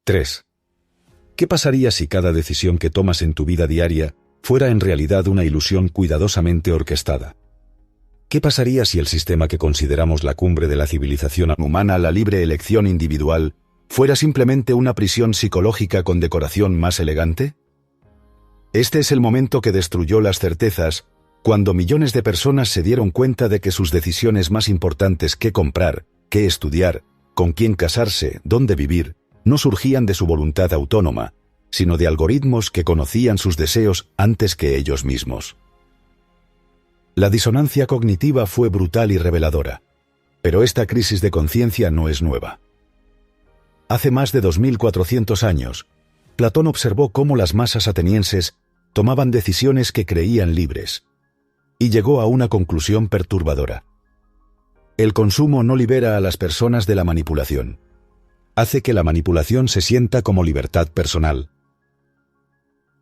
3. ¿Qué pasaría si cada decisión que tomas en tu vida diaria fuera en realidad una ilusión cuidadosamente orquestada? ¿Qué pasaría si el sistema que consideramos la cumbre de la civilización humana, la libre elección individual, fuera simplemente una prisión psicológica con decoración más elegante? Este es el momento que destruyó las certezas, cuando millones de personas se dieron cuenta de que sus decisiones más importantes, qué comprar, qué estudiar, con quién casarse, dónde vivir, no surgían de su voluntad autónoma, sino de algoritmos que conocían sus deseos antes que ellos mismos. La disonancia cognitiva fue brutal y reveladora, pero esta crisis de conciencia no es nueva. Hace más de 2400 años, Platón observó cómo las masas atenienses tomaban decisiones que creían libres, y llegó a una conclusión perturbadora. El consumo no libera a las personas de la manipulación. Hace que la manipulación se sienta como libertad personal.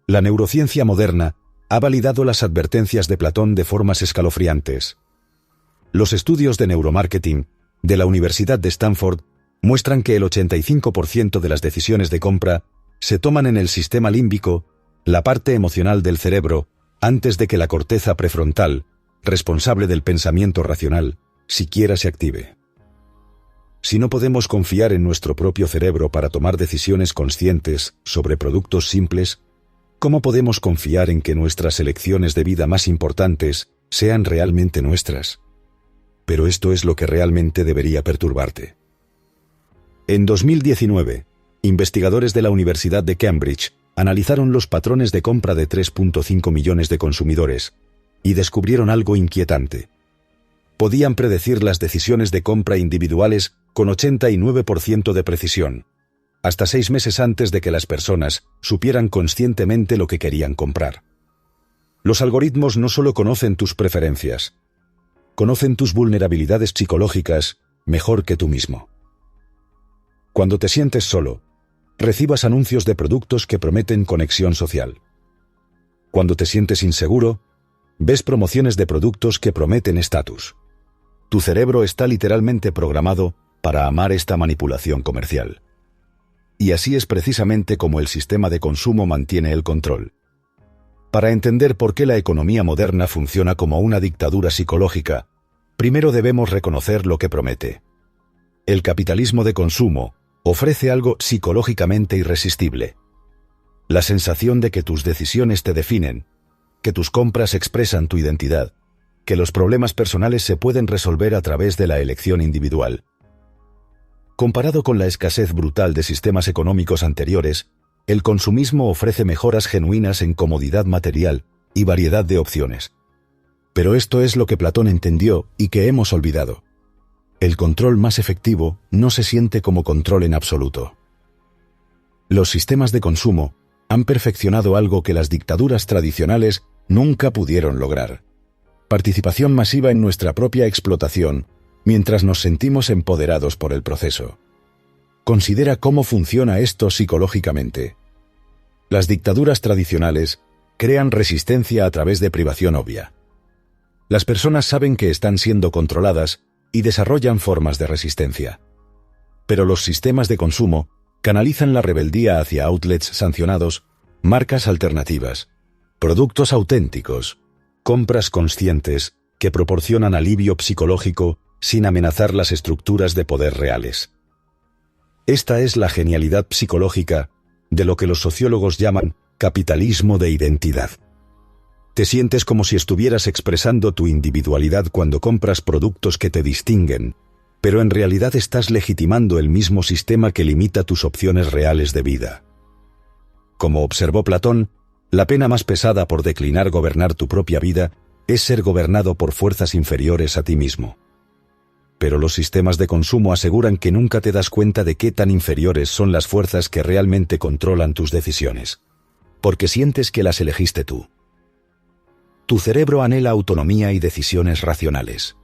La neurociencia moderna ha validado las advertencias de Platón de formas escalofriantes. Los estudios de neuromarketing de la Universidad de Stanford muestran que el 85% de las decisiones de compra se toman en el sistema límbico, la parte emocional del cerebro, antes de que la corteza prefrontal, responsable del pensamiento racional, siquiera se active. Si no podemos confiar en nuestro propio cerebro para tomar decisiones conscientes sobre productos simples, ¿cómo podemos confiar en que nuestras elecciones de vida más importantes sean realmente nuestras? Pero esto es lo que realmente debería perturbarte. En 2019, investigadores de la Universidad de Cambridge analizaron los patrones de compra de 3.5 millones de consumidores y descubrieron algo inquietante. Podían predecir las decisiones de compra individuales con 89% de precisión, hasta 6 meses antes de que las personas supieran conscientemente lo que querían comprar. Los algoritmos no solo conocen tus preferencias, conocen tus vulnerabilidades psicológicas mejor que tú mismo. Cuando te sientes solo, recibas anuncios de productos que prometen conexión social. Cuando te sientes inseguro, ves promociones de productos que prometen estatus. Tu cerebro está literalmente programado para amar esta manipulación comercial. Y así es precisamente como el sistema de consumo mantiene el control. Para entender por qué la economía moderna funciona como una dictadura psicológica, primero debemos reconocer lo que promete. El capitalismo de consumo ofrece algo psicológicamente irresistible. La sensación de que tus decisiones te definen, que tus compras expresan tu identidad, que los problemas personales se pueden resolver a través de la elección individual. Comparado con la escasez brutal de sistemas económicos anteriores, el consumismo ofrece mejoras genuinas en comodidad material y variedad de opciones. Pero esto es lo que Platón entendió y que hemos olvidado. El control más efectivo no se siente como control en absoluto. Los sistemas de consumo han perfeccionado algo que las dictaduras tradicionales nunca pudieron lograr: participación masiva en nuestra propia explotación, mientras nos sentimos empoderados por el proceso. Considera cómo funciona esto psicológicamente. Las dictaduras tradicionales crean resistencia a través de privación obvia. Las personas saben que están siendo controladas y desarrollan formas de resistencia. Pero los sistemas de consumo canalizan la rebeldía hacia outlets sancionados, marcas alternativas, productos auténticos, compras conscientes que proporcionan alivio psicológico sin amenazar las estructuras de poder reales. Esta es la genialidad psicológica de lo que los sociólogos llaman capitalismo de identidad. Te sientes como si estuvieras expresando tu individualidad cuando compras productos que te distinguen, pero en realidad estás legitimando el mismo sistema que limita tus opciones reales de vida. Como observó Platón, la pena más pesada por declinar gobernar tu propia vida es ser gobernado por fuerzas inferiores a ti mismo. Pero los sistemas de consumo aseguran que nunca te das cuenta de qué tan inferiores son las fuerzas que realmente controlan tus decisiones, porque sientes que las elegiste tú. Tu cerebro anhela autonomía y decisiones racionales.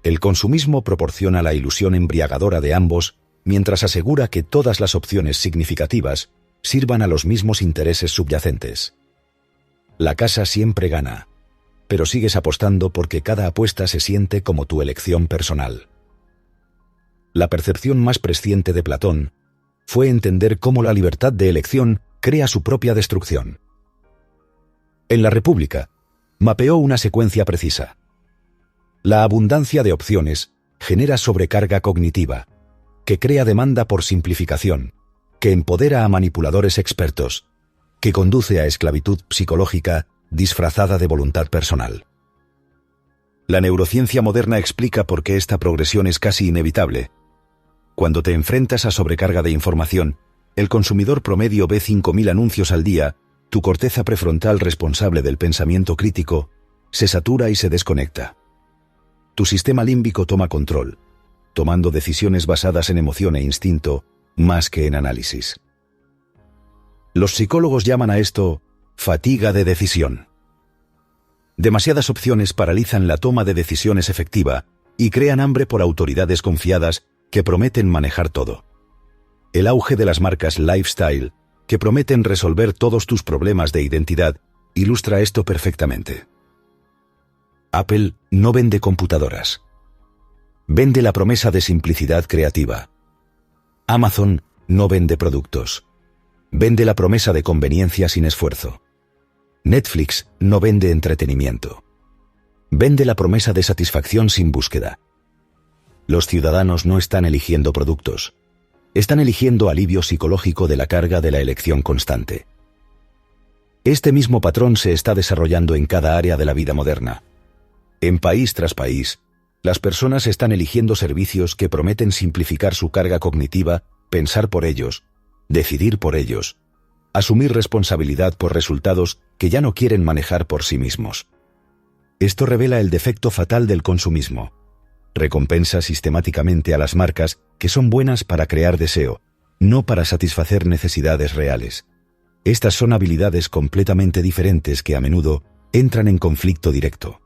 El consumismo proporciona la ilusión embriagadora de ambos, mientras asegura que todas las opciones significativas sirvan a los mismos intereses subyacentes. La casa siempre gana, pero sigues apostando porque cada apuesta se siente como tu elección personal. La percepción más presciente de Platón fue entender cómo la libertad de elección crea su propia destrucción. En La República, mapeó una secuencia precisa. La abundancia de opciones genera sobrecarga cognitiva, que crea demanda por simplificación, que empodera a manipuladores expertos, que conduce a esclavitud psicológica disfrazada de voluntad personal. La neurociencia moderna explica por qué esta progresión es casi inevitable. Cuando te enfrentas a sobrecarga de información, el consumidor promedio ve 5.000 anuncios al día, tu corteza prefrontal responsable del pensamiento crítico se satura y se desconecta. Tu sistema límbico toma control, tomando decisiones basadas en emoción e instinto, más que en análisis. Los psicólogos llaman a esto fatiga de decisión. Demasiadas opciones paralizan la toma de decisiones efectiva y crean hambre por autoridades confiadas que prometen manejar todo. El auge de las marcas lifestyle, que prometen resolver todos tus problemas de identidad, ilustra esto perfectamente. Apple no vende computadoras. Vende la promesa de simplicidad creativa. Amazon no vende productos. Vende la promesa de conveniencia sin esfuerzo. Netflix no vende entretenimiento. Vende la promesa de satisfacción sin búsqueda. Los ciudadanos no están eligiendo productos. Están eligiendo alivio psicológico de la carga de la elección constante. Este mismo patrón se está desarrollando en cada área de la vida moderna. En país tras país, las personas están eligiendo servicios que prometen simplificar su carga cognitiva, pensar por ellos, decidir por ellos, asumir responsabilidad por resultados que ya no quieren manejar por sí mismos. Esto revela el defecto fatal del consumismo. Recompensa sistemáticamente a las marcas que son buenas para crear deseo, no para satisfacer necesidades reales. Estas son habilidades completamente diferentes que a menudo entran en conflicto directo.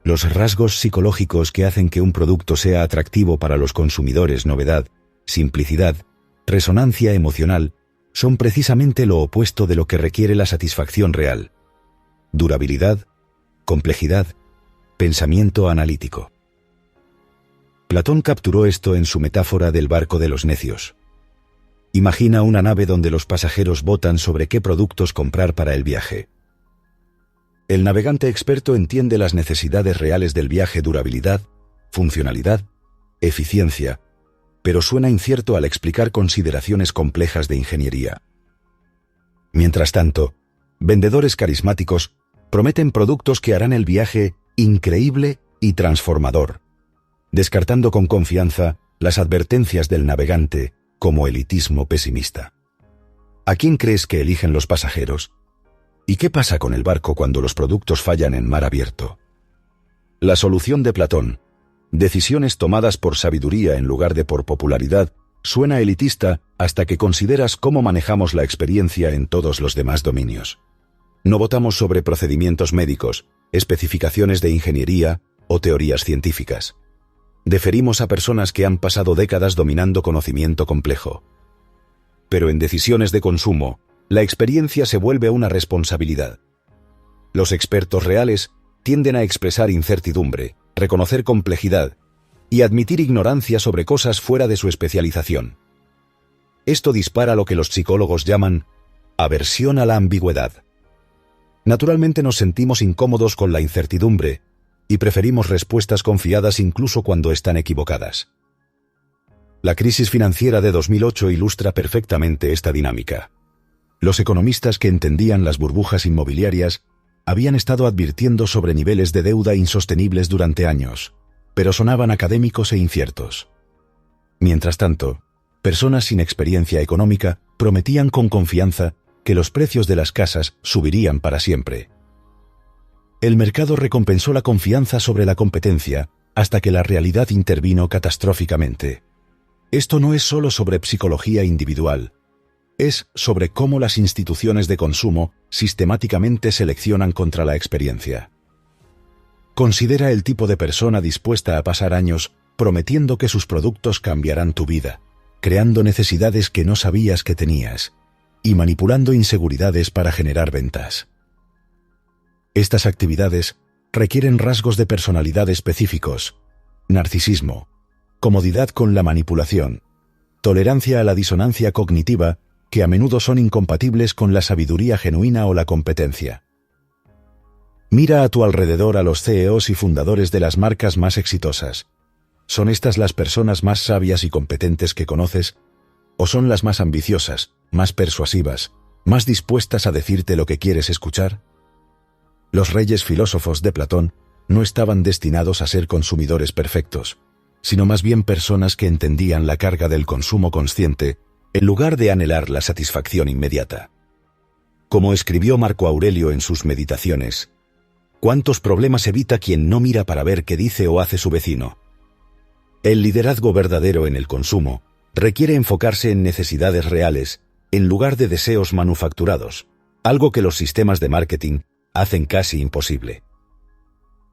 Los rasgos psicológicos que hacen que un producto sea atractivo para los consumidores, novedad, simplicidad, resonancia emocional, son precisamente lo opuesto de lo que requiere la satisfacción real. Durabilidad, complejidad, pensamiento analítico. Platón capturó esto en su metáfora del barco de los necios. Imagina una nave donde los pasajeros votan sobre qué productos comprar para el viaje. El navegante experto entiende las necesidades reales del viaje: durabilidad, funcionalidad, eficiencia, pero suena incierto al explicar consideraciones complejas de ingeniería. Mientras tanto, vendedores carismáticos prometen productos que harán el viaje increíble y transformador, descartando con confianza las advertencias del navegante como elitismo pesimista. ¿A quién crees que eligen los pasajeros? ¿Y qué pasa con el barco cuando los productos fallan en mar abierto? La solución de Platón, decisiones tomadas por sabiduría en lugar de por popularidad, suena elitista hasta que consideras cómo manejamos la experiencia en todos los demás dominios. No votamos sobre procedimientos médicos, especificaciones de ingeniería o teorías científicas. Deferimos a personas que han pasado décadas dominando conocimiento complejo. Pero en decisiones de consumo, la experiencia se vuelve una responsabilidad. Los expertos reales tienden a expresar incertidumbre, reconocer complejidad y admitir ignorancia sobre cosas fuera de su especialización. Esto dispara lo que los psicólogos llaman aversión a la ambigüedad. Naturalmente nos sentimos incómodos con la incertidumbre y preferimos respuestas confiadas incluso cuando están equivocadas. La crisis financiera de 2008 ilustra perfectamente esta dinámica. Los economistas que entendían las burbujas inmobiliarias habían estado advirtiendo sobre niveles de deuda insostenibles durante años, pero sonaban académicos e inciertos. Mientras tanto, personas sin experiencia económica prometían con confianza que los precios de las casas subirían para siempre. El mercado recompensó la confianza sobre la competencia hasta que la realidad intervino catastróficamente. Esto no es solo sobre psicología individual, es sobre cómo las instituciones de consumo sistemáticamente seleccionan contra la experiencia. Considera el tipo de persona dispuesta a pasar años prometiendo que sus productos cambiarán tu vida, creando necesidades que no sabías que tenías, y manipulando inseguridades para generar ventas. Estas actividades requieren rasgos de personalidad específicos: narcisismo, comodidad con la manipulación, tolerancia a la disonancia cognitiva, que a menudo son incompatibles con la sabiduría genuina o la competencia. Mira a tu alrededor a los CEOs y fundadores de las marcas más exitosas. ¿Son estas las personas más sabias y competentes que conoces? ¿O son las más ambiciosas, más persuasivas, más dispuestas a decirte lo que quieres escuchar? Los reyes filósofos de Platón no estaban destinados a ser consumidores perfectos, sino más bien personas que entendían la carga del consumo consciente en lugar de anhelar la satisfacción inmediata. Como escribió Marco Aurelio en sus Meditaciones, ¿cuántos problemas evita quien no mira para ver qué dice o hace su vecino? El liderazgo verdadero en el consumo requiere enfocarse en necesidades reales en lugar de deseos manufacturados, algo que los sistemas de marketing hacen casi imposible.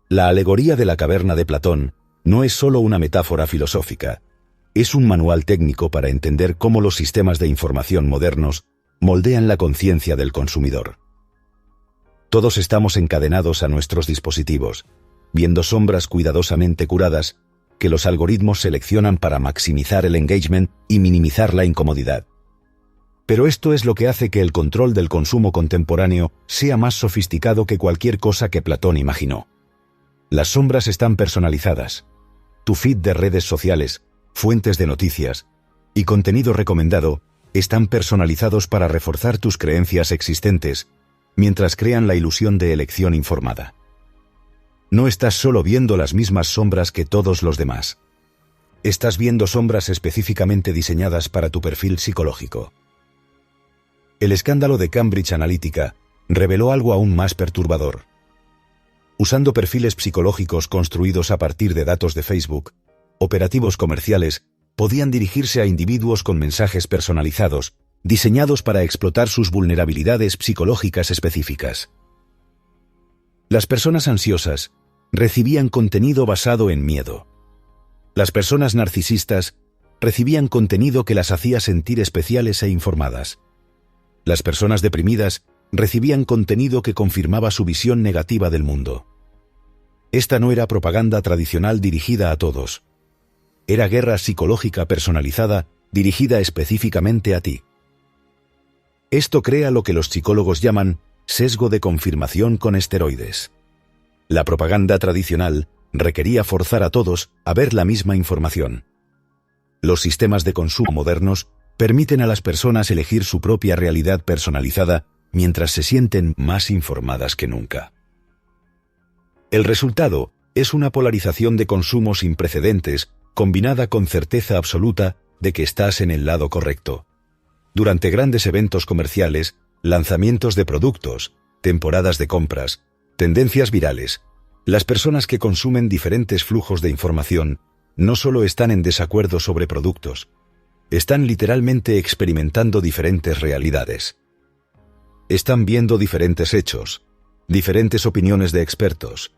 La alegoría de la caverna de Platón no es solo una metáfora filosófica, es un manual técnico para entender cómo los sistemas de información modernos moldean la conciencia del consumidor. Todos estamos encadenados a nuestros dispositivos, viendo sombras cuidadosamente curadas que los algoritmos seleccionan para maximizar el engagement y minimizar la incomodidad. Pero esto es lo que hace que el control del consumo contemporáneo sea más sofisticado que cualquier cosa que Platón imaginó. Las sombras están personalizadas. Tu feed de redes sociales, fuentes de noticias y contenido recomendado están personalizados para reforzar tus creencias existentes, mientras crean la ilusión de elección informada. No estás solo viendo las mismas sombras que todos los demás. Estás viendo sombras específicamente diseñadas para tu perfil psicológico. El escándalo de Cambridge Analytica reveló algo aún más perturbador. Usando perfiles psicológicos construidos a partir de datos de Facebook, operativos comerciales podían dirigirse a individuos con mensajes personalizados, diseñados para explotar sus vulnerabilidades psicológicas específicas. Las personas ansiosas recibían contenido basado en miedo. Las personas narcisistas recibían contenido que las hacía sentir especiales e informadas. Las personas deprimidas recibían contenido que confirmaba su visión negativa del mundo. Esta no era propaganda tradicional dirigida a todos. Era guerra psicológica personalizada dirigida específicamente a ti. Esto crea lo que los psicólogos llaman sesgo de confirmación con esteroides. La propaganda tradicional requería forzar a todos a ver la misma información. Los sistemas de consumo modernos permiten a las personas elegir su propia realidad personalizada mientras se sienten más informadas que nunca. El resultado es una polarización de consumo sin precedentes combinada con certeza absoluta de que estás en el lado correcto. Durante grandes eventos comerciales, lanzamientos de productos, temporadas de compras, tendencias virales, las personas que consumen diferentes flujos de información no solo están en desacuerdo sobre productos, están literalmente experimentando diferentes realidades. Están viendo diferentes hechos, diferentes opiniones de expertos,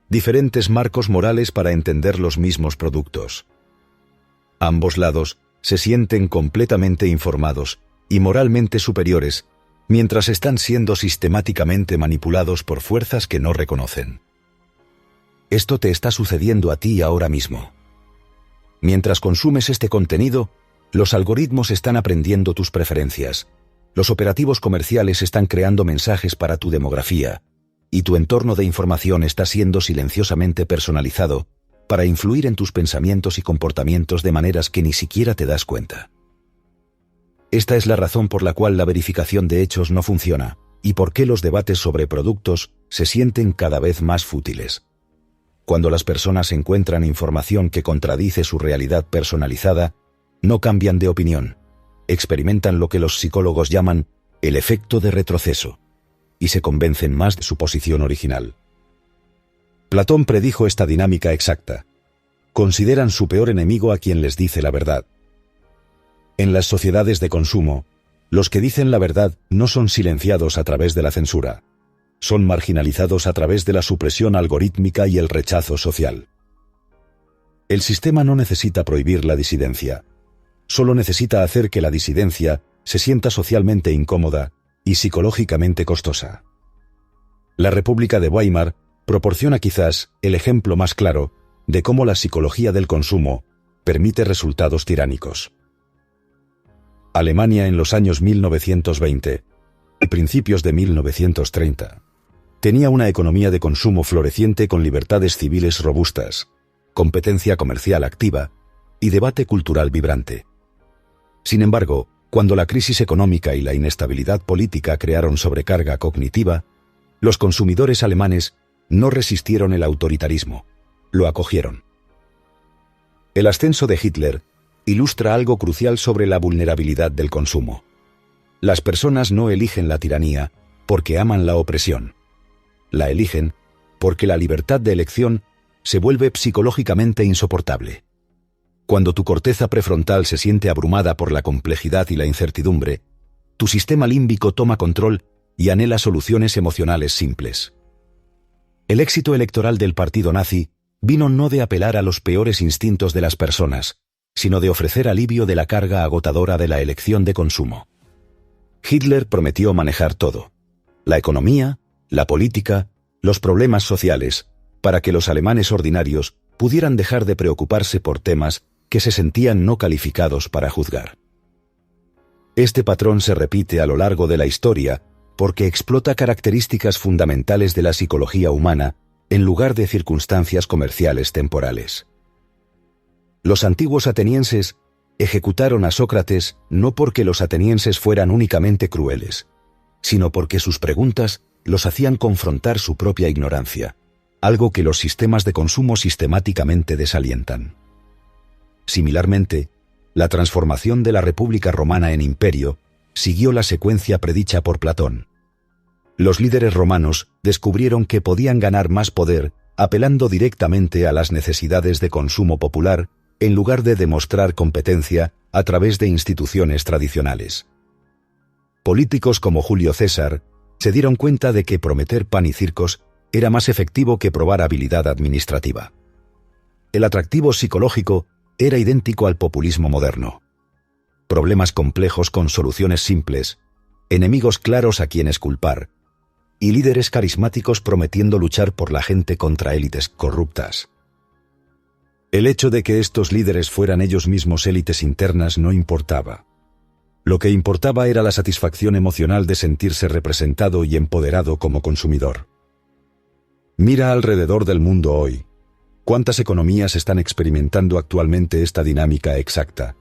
diferentes marcos morales para entender los mismos productos. Ambos lados se sienten completamente informados y moralmente superiores, mientras están siendo sistemáticamente manipulados por fuerzas que no reconocen. Esto te está sucediendo a ti ahora mismo. Mientras consumes este contenido, los algoritmos están aprendiendo tus preferencias, los operativos comerciales están creando mensajes para tu demografía, y tu entorno de información está siendo silenciosamente personalizado para influir en tus pensamientos y comportamientos de maneras que ni siquiera te das cuenta. Esta es la razón por la cual la verificación de hechos no funciona, y por qué los debates sobre productos se sienten cada vez más fútiles. Cuando las personas encuentran información que contradice su realidad personalizada, no cambian de opinión, experimentan lo que los psicólogos llaman el efecto de retroceso, y se convencen más de su posición original. Platón predijo esta dinámica exacta. Consideran su peor enemigo a quien les dice la verdad. En las sociedades de consumo, los que dicen la verdad no son silenciados a través de la censura, son marginalizados a través de la supresión algorítmica y el rechazo social. El sistema no necesita prohibir la disidencia, solo necesita hacer que la disidencia se sienta socialmente incómoda y psicológicamente costosa. La República de Weimar proporciona quizás el ejemplo más claro de cómo la psicología del consumo permite resultados tiránicos. Alemania en los años 1920 y principios de 1930 tenía una economía de consumo floreciente con libertades civiles robustas, competencia comercial activa y debate cultural vibrante. Sin embargo, cuando la crisis económica y la inestabilidad política crearon sobrecarga cognitiva, los consumidores alemanes no resistieron el autoritarismo, lo acogieron. El ascenso de Hitler ilustra algo crucial sobre la vulnerabilidad del consumo. Las personas no eligen la tiranía porque aman la opresión. La eligen porque la libertad de elección se vuelve psicológicamente insoportable. Cuando tu corteza prefrontal se siente abrumada por la complejidad y la incertidumbre, tu sistema límbico toma control y anhela soluciones emocionales simples. El éxito electoral del partido nazi vino no de apelar a los peores instintos de las personas, sino de ofrecer alivio de la carga agotadora de la elección de consumo. Hitler prometió manejar todo: la economía, la política, los problemas sociales, para que los alemanes ordinarios pudieran dejar de preocuparse por temas que se sentían no calificados para juzgar. Este patrón se repite a lo largo de la historia porque explota características fundamentales de la psicología humana en lugar de circunstancias comerciales temporales. Los antiguos atenienses ejecutaron a Sócrates no porque los atenienses fueran únicamente crueles, sino porque sus preguntas los hacían confrontar su propia ignorancia, algo que los sistemas de consumo sistemáticamente desalientan. Similarmente, la transformación de la República Romana en imperio siguió la secuencia predicha por Platón. Los líderes romanos descubrieron que podían ganar más poder apelando directamente a las necesidades de consumo popular en lugar de demostrar competencia a través de instituciones tradicionales. Políticos como Julio César se dieron cuenta de que prometer pan y circos era más efectivo que probar habilidad administrativa. El atractivo psicológico era idéntico al populismo moderno. Problemas complejos con soluciones simples, enemigos claros a quienes culpar, y líderes carismáticos prometiendo luchar por la gente contra élites corruptas. El hecho de que estos líderes fueran ellos mismos élites internas no importaba. Lo que importaba era la satisfacción emocional de sentirse representado y empoderado como consumidor. Mira alrededor del mundo hoy. ¿Cuántas economías están experimentando actualmente esta dinámica exacta?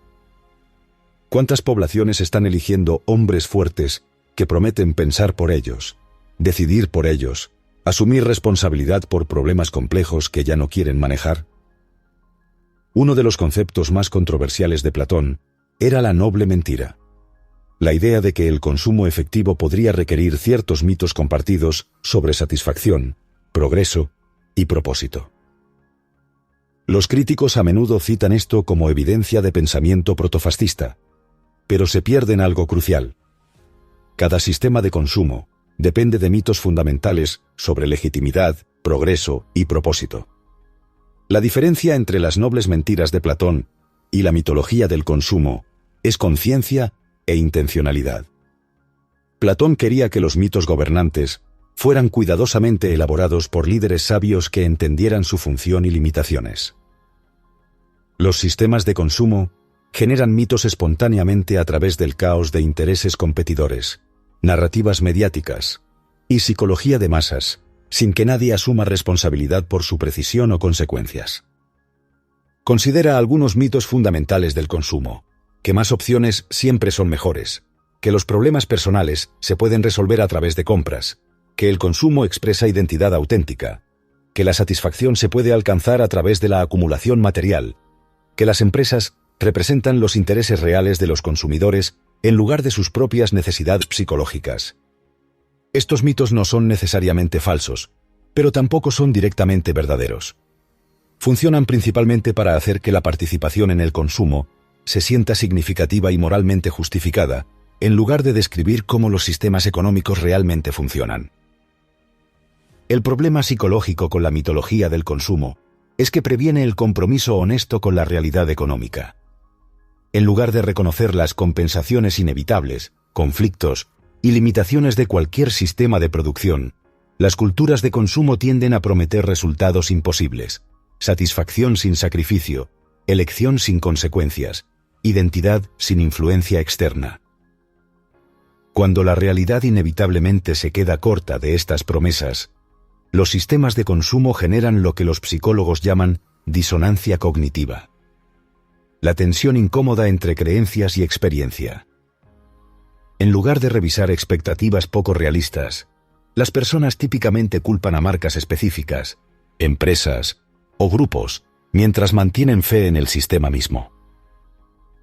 ¿Cuántas poblaciones están eligiendo hombres fuertes que prometen pensar por ellos, decidir por ellos, asumir responsabilidad por problemas complejos que ya no quieren manejar? Uno de los conceptos más controversiales de Platón era la noble mentira. La idea de que el consumo efectivo podría requerir ciertos mitos compartidos sobre satisfacción, progreso y propósito. Los críticos a menudo citan esto como evidencia de pensamiento protofascista, pero se pierden algo crucial. Cada sistema de consumo depende de mitos fundamentales sobre legitimidad, progreso y propósito. La diferencia entre las nobles mentiras de Platón y la mitología del consumo es conciencia e intencionalidad. Platón quería que los mitos gobernantes fueran cuidadosamente elaborados por líderes sabios que entendieran su función y limitaciones. Los sistemas de consumo generan mitos espontáneamente a través del caos de intereses competidores, narrativas mediáticas y psicología de masas, sin que nadie asuma responsabilidad por su precisión o consecuencias. Considera algunos mitos fundamentales del consumo: que más opciones siempre son mejores, que los problemas personales se pueden resolver a través de compras, que el consumo expresa identidad auténtica, que la satisfacción se puede alcanzar a través de la acumulación material, que las empresas representan los intereses reales de los consumidores en lugar de sus propias necesidades psicológicas. Estos mitos no son necesariamente falsos, pero tampoco son directamente verdaderos. Funcionan principalmente para hacer que la participación en el consumo se sienta significativa y moralmente justificada, en lugar de describir cómo los sistemas económicos realmente funcionan. El problema psicológico con la mitología del consumo es que previene el compromiso honesto con la realidad económica. En lugar de reconocer las compensaciones inevitables, conflictos y limitaciones de cualquier sistema de producción, las culturas de consumo tienden a prometer resultados imposibles: satisfacción sin sacrificio, elección sin consecuencias, identidad sin influencia externa. Cuando la realidad inevitablemente se queda corta de estas promesas, los sistemas de consumo generan lo que los psicólogos llaman disonancia cognitiva. La tensión incómoda entre creencias y experiencia. En lugar de revisar expectativas poco realistas, las personas típicamente culpan a marcas específicas, empresas o grupos, mientras mantienen fe en el sistema mismo.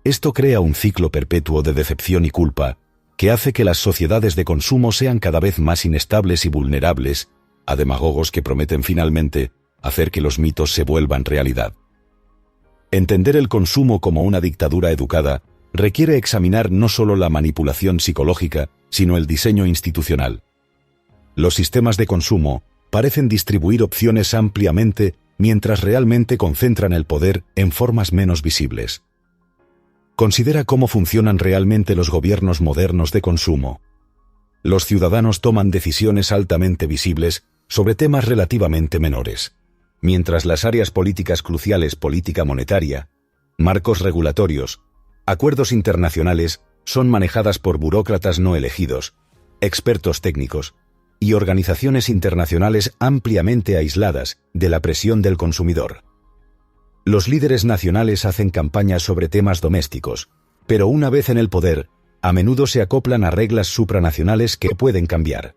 Esto crea un ciclo perpetuo de decepción y culpa que hace que las sociedades de consumo sean cada vez más inestables y vulnerables a demagogos que prometen finalmente hacer que los mitos se vuelvan realidad. Entender el consumo como una dictadura educada requiere examinar no solo la manipulación psicológica, sino el diseño institucional. Los sistemas de consumo parecen distribuir opciones ampliamente mientras realmente concentran el poder en formas menos visibles. Considera cómo funcionan realmente los gobiernos modernos de consumo. Los ciudadanos toman decisiones altamente visibles sobre temas relativamente menores, mientras las áreas políticas cruciales, política monetaria, marcos regulatorios, acuerdos internacionales, son manejadas por burócratas no elegidos, expertos técnicos y organizaciones internacionales ampliamente aisladas de la presión del consumidor. Los líderes nacionales hacen campañas sobre temas domésticos, pero una vez en el poder, a menudo se acoplan a reglas supranacionales que pueden cambiar.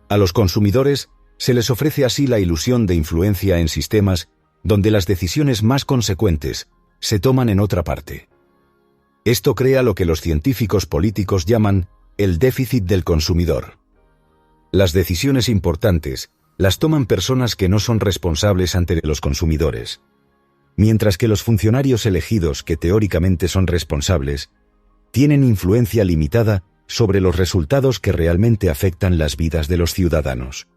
A los consumidores se les ofrece así la ilusión de influencia en sistemas donde las decisiones más consecuentes se toman en otra parte. Esto crea lo que los científicos políticos llaman el déficit del consumidor. Las decisiones importantes las toman personas que no son responsables ante los consumidores, mientras que los funcionarios elegidos, que teóricamente son responsables, tienen influencia limitada sobre los resultados que realmente afectan las vidas de los ciudadanos.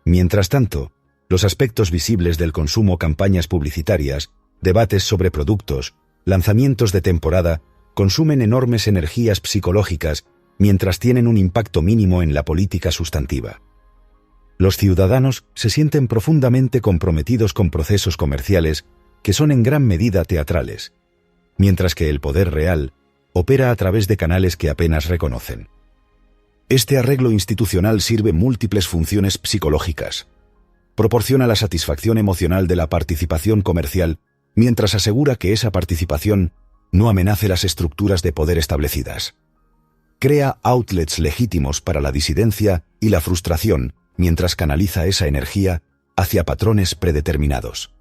Mientras tanto, los aspectos visibles del consumo, campañas publicitarias, debates sobre productos, lanzamientos de temporada, consumen enormes energías psicológicas mientras tienen un impacto mínimo en la política sustantiva. Los ciudadanos se sienten profundamente comprometidos con procesos comerciales que son en gran medida teatrales, mientras que el poder real opera a través de canales que apenas reconocen. Este arreglo institucional sirve múltiples funciones psicológicas. Proporciona la satisfacción emocional de la participación comercial, mientras asegura que esa participación no amenace las estructuras de poder establecidas. Crea outlets legítimos para la disidencia y la frustración, mientras canaliza esa energía hacia patrones predeterminados.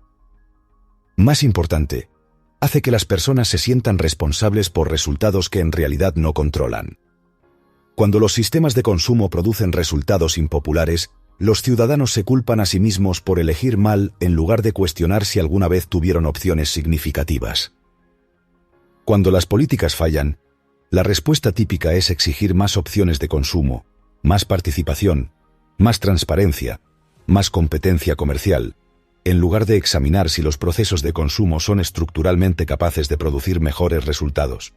Más importante, hace que las personas se sientan responsables por resultados que en realidad no controlan. Cuando los sistemas de consumo producen resultados impopulares, los ciudadanos se culpan a sí mismos por elegir mal en lugar de cuestionar si alguna vez tuvieron opciones significativas. Cuando las políticas fallan, la respuesta típica es exigir más opciones de consumo, más participación, más transparencia, más competencia comercial, en lugar de examinar si los procesos de consumo son estructuralmente capaces de producir mejores resultados.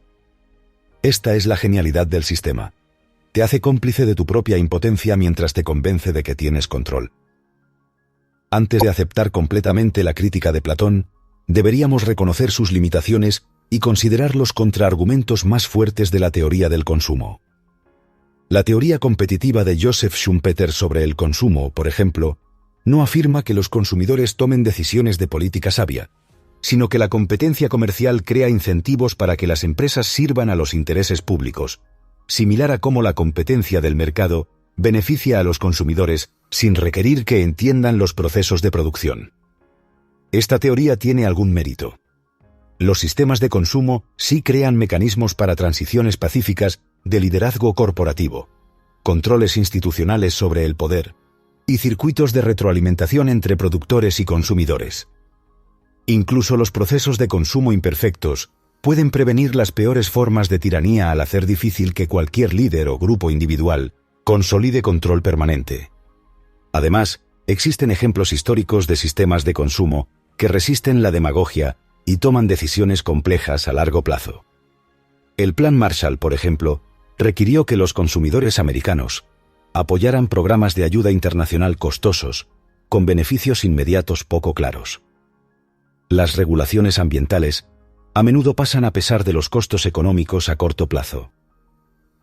Esta es la genialidad del sistema. Te hace cómplice de tu propia impotencia mientras te convence de que tienes control. Antes de aceptar completamente la crítica de Platón, deberíamos reconocer sus limitaciones y considerar los contraargumentos más fuertes de la teoría del consumo. La teoría competitiva de Joseph Schumpeter sobre el consumo, por ejemplo, no afirma que los consumidores tomen decisiones de política sabia, sino que la competencia comercial crea incentivos para que las empresas sirvan a los intereses públicos, similar a cómo la competencia del mercado beneficia a los consumidores sin requerir que entiendan los procesos de producción. Esta teoría tiene algún mérito. Los sistemas de consumo sí crean mecanismos para transiciones pacíficas de liderazgo corporativo, controles institucionales sobre el poder y circuitos de retroalimentación entre productores y consumidores. Incluso los procesos de consumo imperfectos pueden prevenir las peores formas de tiranía al hacer difícil que cualquier líder o grupo individual consolide control permanente. Además, existen ejemplos históricos de sistemas de consumo que resisten la demagogia y toman decisiones complejas a largo plazo. El Plan Marshall, por ejemplo, requirió que los consumidores americanos apoyaran programas de ayuda internacional costosos, con beneficios inmediatos poco claros. Las regulaciones ambientales a menudo pasan a pesar de los costos económicos a corto plazo.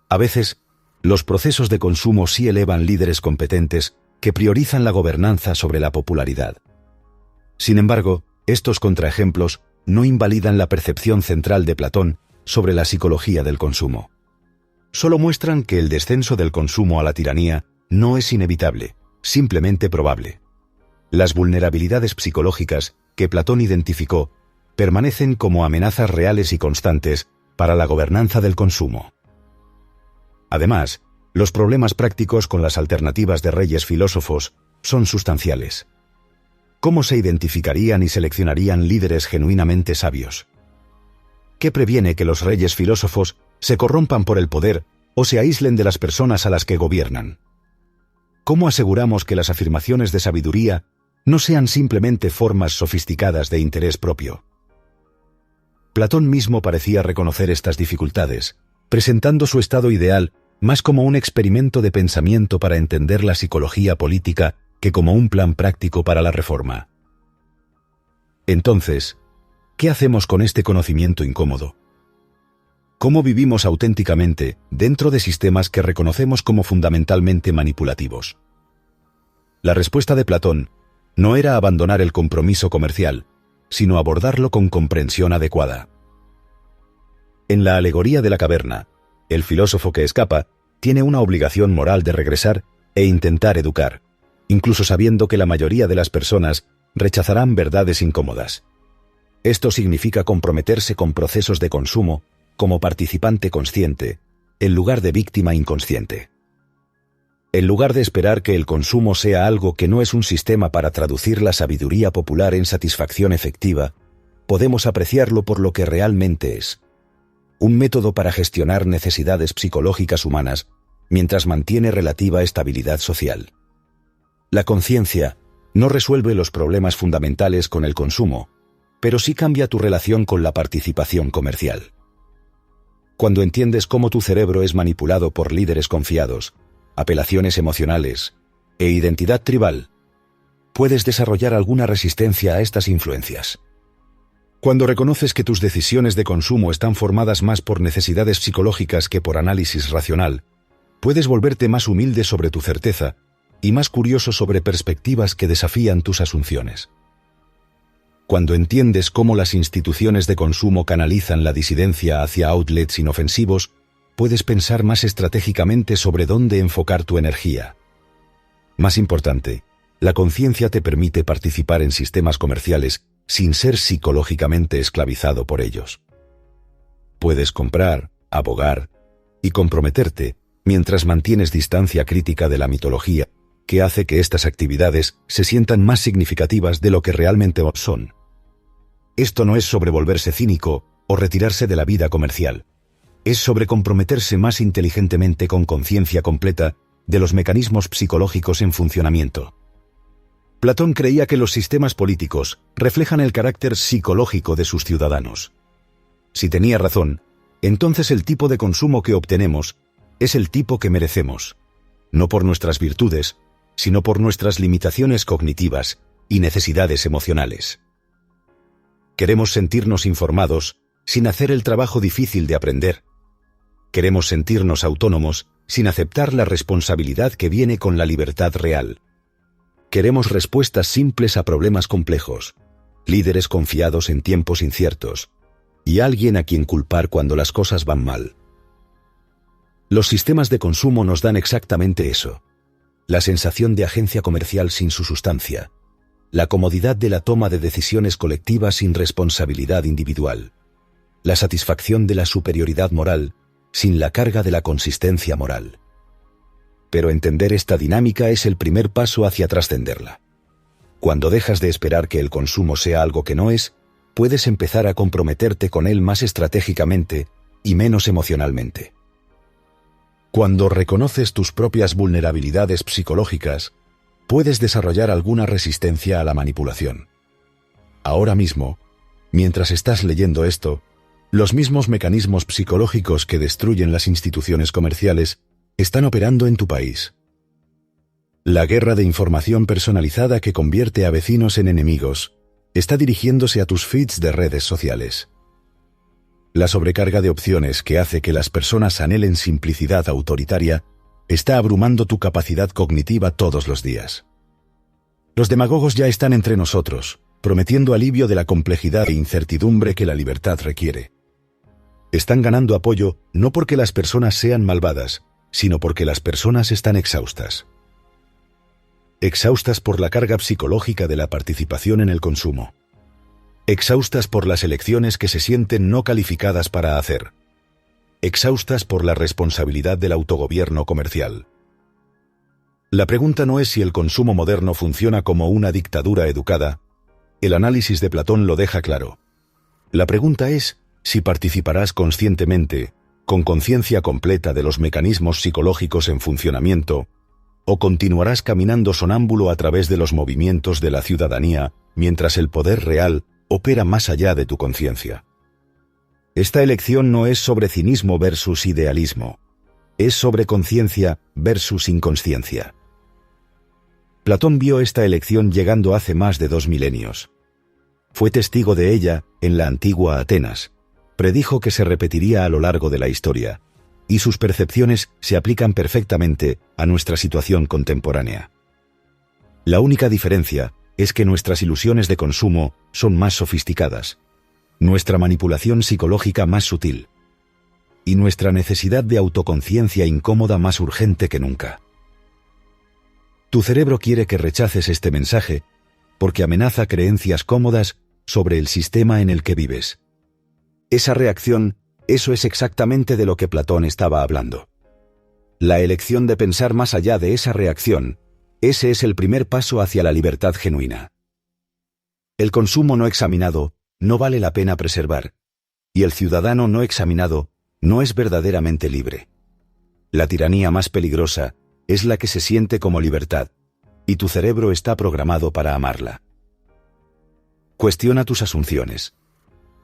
A veces, los procesos de consumo sí elevan líderes competentes que priorizan la gobernanza sobre la popularidad. Sin embargo, estos contraejemplos no invalidan la percepción central de Platón sobre la psicología del consumo. Solo muestran que el descenso del consumo a la tiranía no es inevitable, simplemente probable. Las vulnerabilidades psicológicas que Platón identificó permanecen como amenazas reales y constantes para la gobernanza del consumo. Además, los problemas prácticos con las alternativas de reyes filósofos son sustanciales. ¿Cómo se identificarían y seleccionarían líderes genuinamente sabios? ¿Qué previene que los reyes filósofos se corrompan por el poder o se aíslen de las personas a las que gobiernan? ¿Cómo aseguramos que las afirmaciones de sabiduría no sean simplemente formas sofisticadas de interés propio? Platón mismo parecía reconocer estas dificultades, presentando su estado ideal más como un experimento de pensamiento para entender la psicología política que como un plan práctico para la reforma. Entonces, ¿qué hacemos con este conocimiento incómodo? ¿Cómo vivimos auténticamente dentro de sistemas que reconocemos como fundamentalmente manipulativos? La respuesta de Platón no era abandonar el compromiso comercial, sino abordarlo con comprensión adecuada. En la alegoría de la caverna, el filósofo que escapa tiene una obligación moral de regresar e intentar educar, incluso sabiendo que la mayoría de las personas rechazarán verdades incómodas. Esto significa comprometerse con procesos de consumo como participante consciente, en lugar de víctima inconsciente. En lugar de esperar que el consumo sea algo que no es un sistema para traducir la sabiduría popular en satisfacción efectiva, podemos apreciarlo por lo que realmente es: un método para gestionar necesidades psicológicas humanas mientras mantiene relativa estabilidad social. La conciencia no resuelve los problemas fundamentales con el consumo, pero sí cambia tu relación con la participación comercial. Cuando entiendes cómo tu cerebro es manipulado por líderes confiados, apelaciones emocionales e identidad tribal, puedes desarrollar alguna resistencia a estas influencias. Cuando reconoces que tus decisiones de consumo están formadas más por necesidades psicológicas que por análisis racional, puedes volverte más humilde sobre tu certeza y más curioso sobre perspectivas que desafían tus asunciones. Cuando entiendes cómo las instituciones de consumo canalizan la disidencia hacia outlets inofensivos, puedes pensar más estratégicamente sobre dónde enfocar tu energía. Más importante, la conciencia te permite participar en sistemas comerciales sin ser psicológicamente esclavizado por ellos. Puedes comprar, abogar y comprometerte mientras mantienes distancia crítica de la mitología, que hace que estas actividades se sientan más significativas de lo que realmente son. Esto no es sobre volverse cínico o retirarse de la vida comercial. Es sobre comprometerse más inteligentemente con conciencia completa de los mecanismos psicológicos en funcionamiento. Platón creía que los sistemas políticos reflejan el carácter psicológico de sus ciudadanos. Si tenía razón, entonces el tipo de consumo que obtenemos es el tipo que merecemos, no por nuestras virtudes, sino por nuestras limitaciones cognitivas y necesidades emocionales. Queremos sentirnos informados sin hacer el trabajo difícil de aprender. Queremos sentirnos autónomos sin aceptar la responsabilidad que viene con la libertad real. Queremos respuestas simples a problemas complejos, líderes confiados en tiempos inciertos, y alguien a quien culpar cuando las cosas van mal. Los sistemas de consumo nos dan exactamente eso: la sensación de agencia comercial sin su sustancia, la comodidad de la toma de decisiones colectivas sin responsabilidad individual, la satisfacción de la superioridad moral sin la carga de la consistencia moral. Pero entender esta dinámica es el primer paso hacia trascenderla. Cuando dejas de esperar que el consumo sea algo que no es, puedes empezar a comprometerte con él más estratégicamente y menos emocionalmente. Cuando reconoces tus propias vulnerabilidades psicológicas, puedes desarrollar alguna resistencia a la manipulación. Ahora mismo, mientras estás leyendo esto, los mismos mecanismos psicológicos que destruyen las instituciones comerciales están operando en tu país. La guerra de información personalizada que convierte a vecinos en enemigos está dirigiéndose a tus feeds de redes sociales. La sobrecarga de opciones que hace que las personas anhelen simplicidad autoritaria está abrumando tu capacidad cognitiva todos los días. Los demagogos ya están entre nosotros, prometiendo alivio de la complejidad e incertidumbre que la libertad requiere. Están ganando apoyo no porque las personas sean malvadas, sino porque las personas están exhaustas. Exhaustas por la carga psicológica de la participación en el consumo. Exhaustas por las elecciones que se sienten no calificadas para hacer. Exhaustas por la responsabilidad del autogobierno comercial. La pregunta no es si el consumo moderno funciona como una dictadura educada. El análisis de Platón lo deja claro. La pregunta es si participarás conscientemente, con conciencia completa de los mecanismos psicológicos en funcionamiento, o continuarás caminando sonámbulo a través de los movimientos de la ciudadanía, mientras el poder real opera más allá de tu conciencia. Esta elección no es sobre cinismo versus idealismo, es sobre conciencia versus inconsciencia. Platón vio esta elección llegando hace más de 2 milenios. Fue testigo de ella en la antigua Atenas, predijo que se repetiría a lo largo de la historia, y sus percepciones se aplican perfectamente a nuestra situación contemporánea. La única diferencia es que nuestras ilusiones de consumo son más sofisticadas, nuestra manipulación psicológica más sutil, y nuestra necesidad de autoconciencia incómoda más urgente que nunca. Tu cerebro quiere que rechaces este mensaje porque amenaza creencias cómodas sobre el sistema en el que vives. Esa reacción, eso es exactamente de lo que Platón estaba hablando. La elección de pensar más allá de esa reacción, ese es el primer paso hacia la libertad genuina. El consumo no examinado no vale la pena preservar, y el ciudadano no examinado no es verdaderamente libre. La tiranía más peligrosa es la que se siente como libertad, y tu cerebro está programado para amarla. Cuestiona tus asunciones.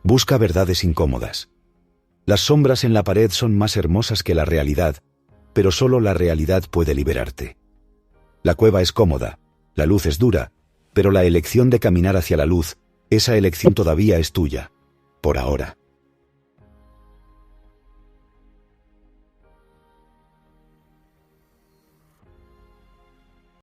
Busca verdades incómodas. Las sombras en la pared son más hermosas que la realidad, pero solo la realidad puede liberarte. La cueva es cómoda, la luz es dura, pero la elección de caminar hacia la luz, esa elección todavía es tuya, por ahora.